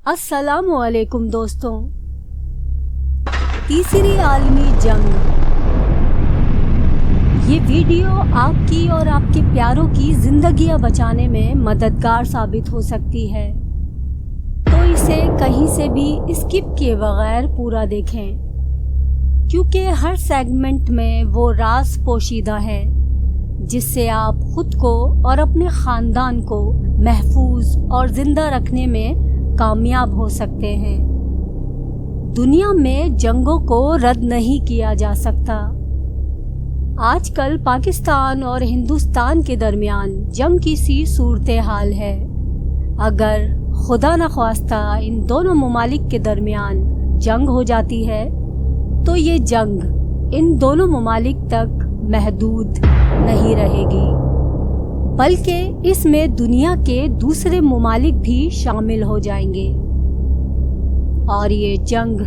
अस्सलामु अलैकुम दोस्तों। तीसरी आलमी जंग। ये वीडियो आपकी और आपके प्यारों की जिंदगियां बचाने में मददगार साबित हो सकती है, तो इसे कहीं से भी स्किप किए बगैर पूरा देखें, क्योंकि हर सेगमेंट में वो राज पोशीदा है जिससे आप खुद को और अपने ख़ानदान को महफूज और ज़िंदा रखने में कामयाब हो सकते हैं। दुनिया में जंगों को रद्द नहीं किया जा सकता। आजकल पाकिस्तान और हिंदुस्तान के दरमियान जंग की सी सूरत हाल है। अगर खुदा न ख्वास्ता इन दोनों ममालिक के दरमियान जंग हो जाती है तो ये जंग इन दोनों ममालिक तक महदूद नहीं रहेगी, बल्कि इसमें दुनिया के दूसरे ममालिक भी शामिल हो जाएंगे और ये जंग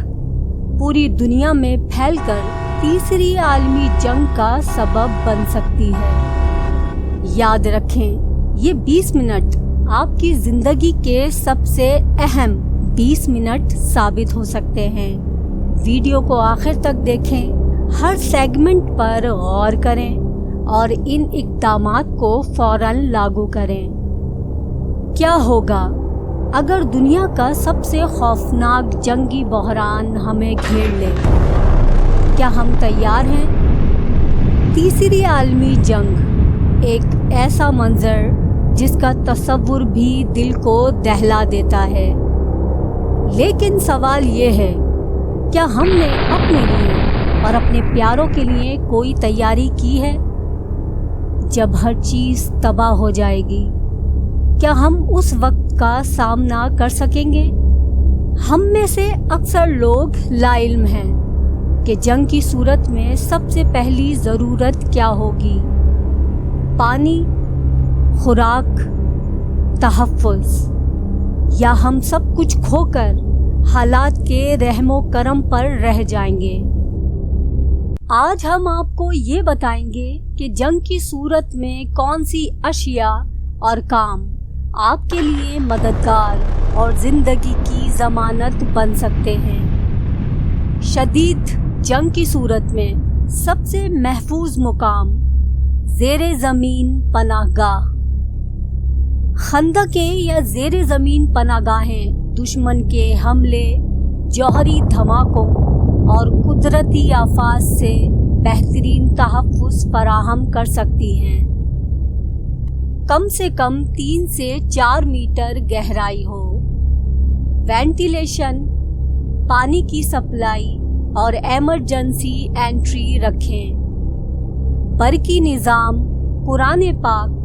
पूरी दुनिया में फैलकर तीसरी आलमी जंग का सबब बन सकती है। याद रखें, ये 20 मिनट आपकी ज़िंदगी के सबसे अहम 20 मिनट साबित हो सकते हैं। वीडियो को आखिर तक देखें, हर सेगमेंट पर गौर करें और इन इक़दामात को फ़ौरन लागू करें। क्या होगा अगर दुनिया का सबसे खौफनाक जंगी बहरान हमें घेर ले? क्या हम तैयार हैं? तीसरी आलमी जंग एक ऐसा मंजर जिसका तसव्वुर भी दिल को दहला देता है। लेकिन सवाल ये है, क्या हमने अपने लिए और अपने प्यारों के लिए कोई तैयारी की है? जब हर चीज़ तबाह हो जाएगी, क्या हम उस वक्त का सामना कर सकेंगे? हम में से अक्सर लोग लाइल्म हैं कि जंग की सूरत में सबसे पहली ज़रूरत क्या होगी। पानी, खुराक, तहफ़्फ़ुज़, या हम सब कुछ खोकर हालात के रहमो करम पर रह जाएंगे। आज हम आपको ये बताएंगे कि जंग की सूरत में कौन सी अशिया और काम आपके लिए मददगार और ज़िंदगी की ज़मानत बन सकते हैं। शदीद जंग की सूरत में सबसे महफूज मुकाम ज़ेरे ज़मीन पनाहगाह। खंदकें या ज़ेरे ज़मीन पनाहगाहें दुश्मन के हमले, जौहरी धमाकों और कुदरती आफात से बेहतरीन तहफ़्फ़ुज़ फराहम कर सकती हैं। कम से कम 3 से 4 मीटर गहराई हो, वेंटिलेशन, पानी की सप्लाई और एमरजेंसी एंट्री रखें। बरकी निज़ाम, कुरान पाक,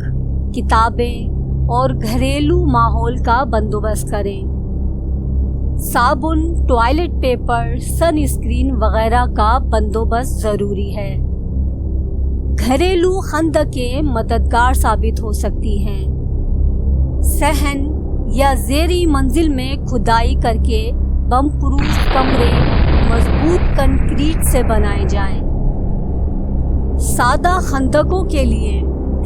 किताबें और घरेलू माहौल का बंदोबस्त करें। साबुन, टॉयलेट पेपर, सनस्क्रीन वगैरह का बंदोबस्त ज़रूरी है। घरेलू खंदकें मददगार साबित हो सकती हैं। सहन या ज़ेरी मंजिल में खुदाई करके बम प्रूफ कमरे मजबूत कंक्रीट से बनाए जाएं। सादा खंदकों के लिए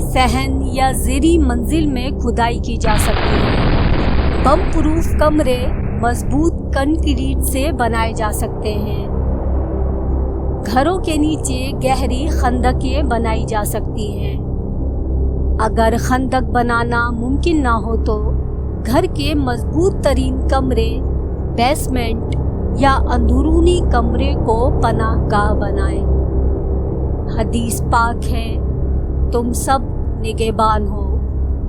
सहन या ज़ेरी मंजिल में खुदाई की जा सकती है। बम प्रूफ कमरे मजबूत कंक्रीट से बनाए जा सकते हैं। घरों के नीचे गहरी खंदकें बनाई जा सकती हैं। अगर खंदक बनाना मुमकिन ना हो तो घर के मजबूत तरीन कमरे, बेसमेंट या अंदरूनी कमरे को पनाहगाह बनाएं। हदीस पाक है, तुम सब निगहबान हो,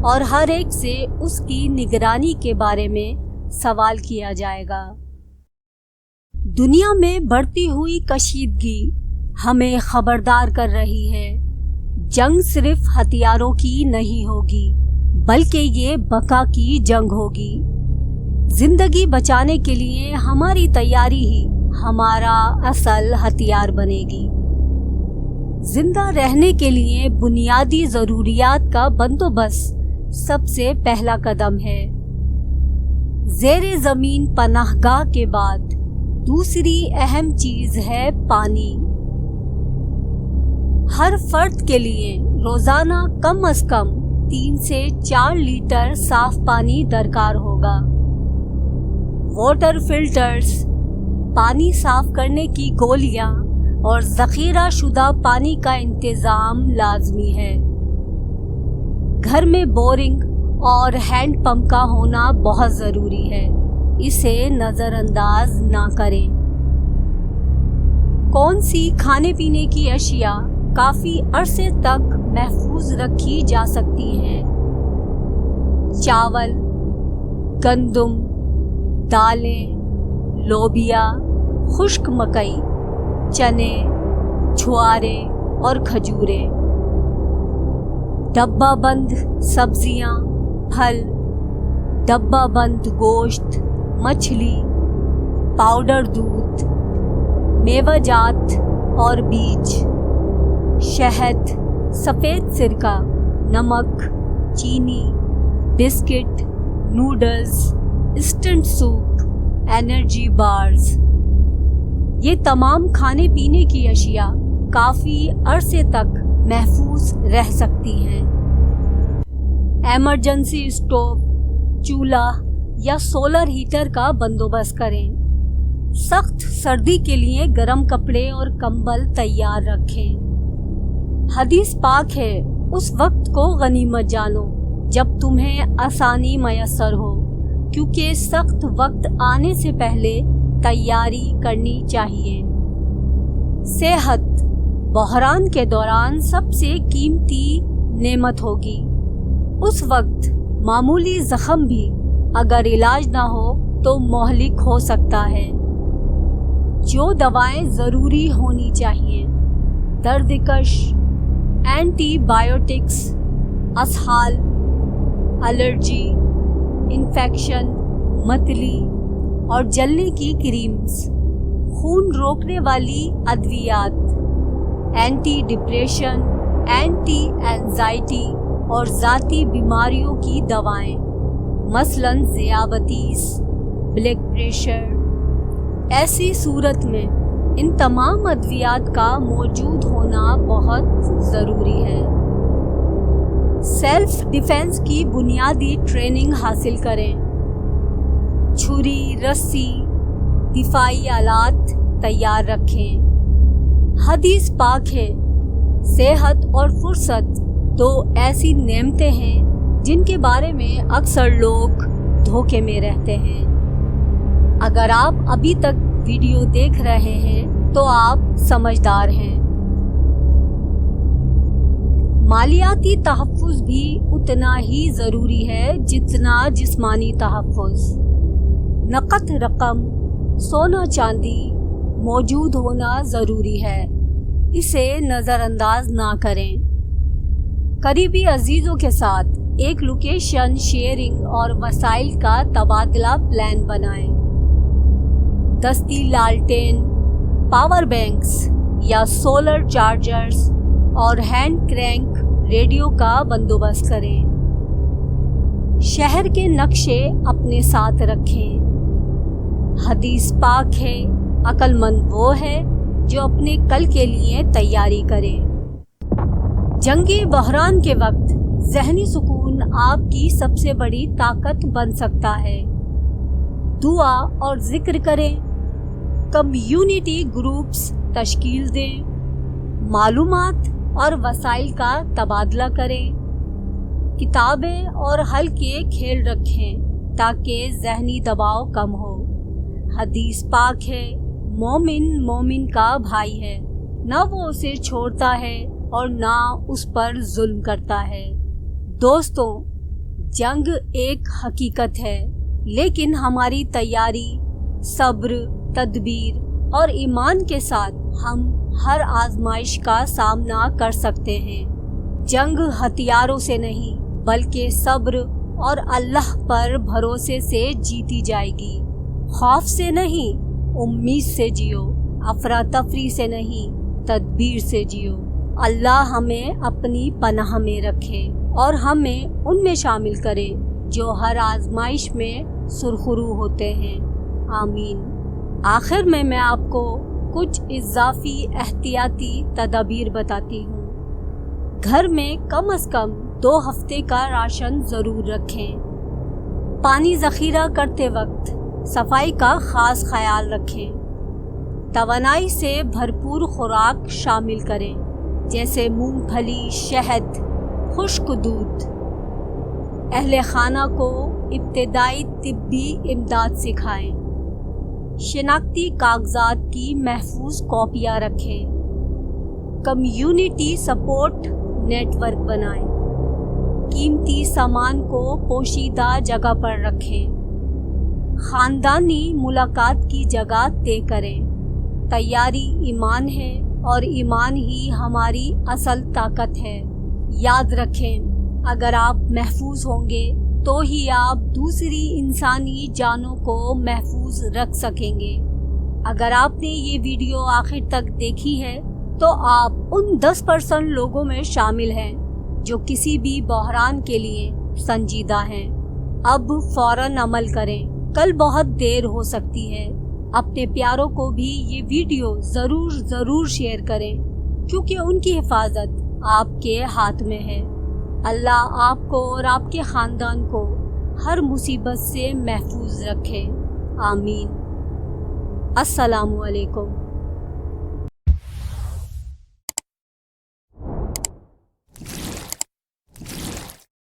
और हर एक से उसकी निगरानी के बारे में सवाल किया जाएगा। दुनिया में बढ़ती हुई कशीदगी हमें खबरदार कर रही है, जंग सिर्फ हथियारों की नहीं होगी, बल्कि ये बका की जंग होगी। जिंदगी बचाने के लिए हमारी तैयारी ही हमारा असल हथियार बनेगी। जिंदा रहने के लिए बुनियादी ज़रूरियात का बंदोबस्त सबसे पहला कदम है। ज़ेरे ज़मीन पनाहगाह के बाद दूसरी अहम चीज़ है पानी। हर फर्द के लिए रोज़ाना कम से कम 3 से 4 लीटर साफ पानी दरकार होगा। वाटर फिल्टर्स, पानी साफ करने की गोलियां और ज़ख़ीरा शुदा पानी का इंतज़ाम लाजमी है। घर में बोरिंग और हैंड पंप का होना बहुत ज़रूरी है, इसे नज़रअंदाज ना करें। कौन सी खाने पीने की अशिया काफ़ी अरसे तक महफूज रखी जा सकती हैं? चावल, गंदम, दालें, लोबिया, खुश्क मकई, चने, छुआरे और खजूरें। डब्बा बंद सब्जियां, फल, डब्बा बंद गोश्त, मछली, पाउडर दूध, मेवाजात और बीज, शहद, सफ़ेद सिरका, नमक, चीनी, biscuit, noodles, instant soup, energy bars. ये तमाम खाने पीने की अशिया काफ़ी अरसे तक महफूज रह सकती हैं। एमरजेंसी स्टोव, चूल्हा या सोलर हीटर का बंदोबस्त करें। सख्त सर्दी के लिए गर्म कपड़े और कंबल तैयार रखें। हदीस पाक है, उस वक्त को गनीमत जानो जब तुम्हें आसानी मयस्सर हो, क्योंकि सख्त वक्त आने से पहले तैयारी करनी चाहिए। सेहत बहरान के दौरान सबसे कीमती नेमत होगी। उस वक्त मामूली जख्म भी अगर इलाज ना हो तो मोहलिक हो सकता है। जो दवाएं ज़रूरी होनी चाहिए: दर्दकश, एंटीबायोटिक्स, असहाल, एलर्जी, इन्फेक्शन, मतली और जलने की क्रीम्स, खून रोकने वाली अद्वियात, एंटी डिप्रेशन, एंटी एंजाइटी और ज़ाती बीमारियों की दवाएं, मसलन ज़ियाबतीस, ब्लड प्रेशर। ऐसी सूरत में इन तमाम अद्वियात का मौजूद होना बहुत ज़रूरी है। सेल्फ डिफेंस की बुनियादी ट्रेनिंग हासिल करें। छुरी, रस्सी, दिफाई आलात तैयार रखें। हदीस पाक है, सेहत और फुर्सत दो ऐसी नेमतें हैं जिनके बारे में अक्सर लोग धोखे में रहते हैं। अगर आप अभी तक वीडियो देख रहे हैं तो आप समझदार हैं। मालियाती तहफ़्फ़ुज़ भी उतना ही ज़रूरी है जितना जिस्मानी तहफ़्फ़ुज़। नक़द रकम, सोना चांदी मौजूद होना ज़रूरी है, इसे नज़रअंदाज ना करें। करीबी अजीज़ों के साथ एक लोकेशन शेयरिंग और वसाइल का तबादला प्लान बनाएं। दस्ती लालटेन, पावर बैंक्स या सोलर चार्जर्स और हैंड क्रैंक रेडियो का बंदोबस्त करें। शहर के नक्शे अपने साथ रखें। हदीस पाक है, अक्लमंद वो है जो अपने कल के लिए तैयारी करे। जंगी बहरान के वक्त ज़हनी सुकून आपकी सबसे बड़ी ताकत बन सकता है। दुआ और जिक्र करें, कम्युनिटी ग्रुप्स तश्कील दें, मालूमात और वसाइल का तबादला करें, किताबें और हल्के खेल रखें ताकि ज़हनी दबाव कम हो। हदीस पाक है, मोमिन मोमिन का भाई है, ना वो उसे छोड़ता है और ना उस पर जुल्म करता है। दोस्तों, जंग एक हकीकत है, लेकिन हमारी तैयारी, सब्र, तदबीर और ईमान के साथ हम हर आजमाइश का सामना कर सकते हैं। जंग हथियारों से नहीं बल्कि सब्र और अल्लाह पर भरोसे से जीती जाएगी। खौफ से नहीं, उम्मीद से जियो। अफरा तफरी से नहीं, तदबीर से जियो। अल्लाह हमें अपनी पनाह में रखे और हमें उनमें शामिल करे जो हर आजमाइश में सुरखरू होते हैं। आमीन। आखिर में मैं आपको कुछ इजाफी एहतियाती तदाबीर बताती हूँ। घर में कम से कम 2 हफ्ते का राशन ज़रूर रखें। पानी ज़ख़ीरा करते वक्त صفائی کا خاص خیال رکھیں۔ توانائی سے بھرپور خوراک شامل کریں، جیسے مونگ پھلی، شہد، خشک دودھ۔ اہل خانہ کو ابتدائی طبی امداد سکھائیں۔ شناختی کاغذات کی محفوظ کاپیاں رکھیں۔ کمیونٹی سپورٹ نیٹ ورک بنائیں۔ قیمتی سامان کو پوشیدہ جگہ پر رکھیں۔ خاندانی ملاقات کی جگہ طے کریں۔ تیاری ایمان ہے اور ایمان ہی ہماری اصل طاقت ہے۔ یاد رکھیں، اگر آپ محفوظ ہوں گے تو ہی آپ دوسری انسانی جانوں کو محفوظ رکھ سکیں گے۔ اگر آپ نے یہ ویڈیو آخر تک دیکھی ہے تو آپ ان 10% لوگوں میں شامل ہیں جو کسی بھی بحران کے لیے سنجیدہ ہیں۔ اب فوراً عمل کریں، کل بہت دیر ہو سکتی ہے۔ اپنے پیاروں کو بھی یہ ویڈیو ضرور شیئر کریں، کیونکہ ان کی حفاظت آپ کے ہاتھ میں ہے۔ اللہ آپ کو اور آپ کے خاندان کو ہر مصیبت سے محفوظ رکھے، آمین۔ السلام علیکم۔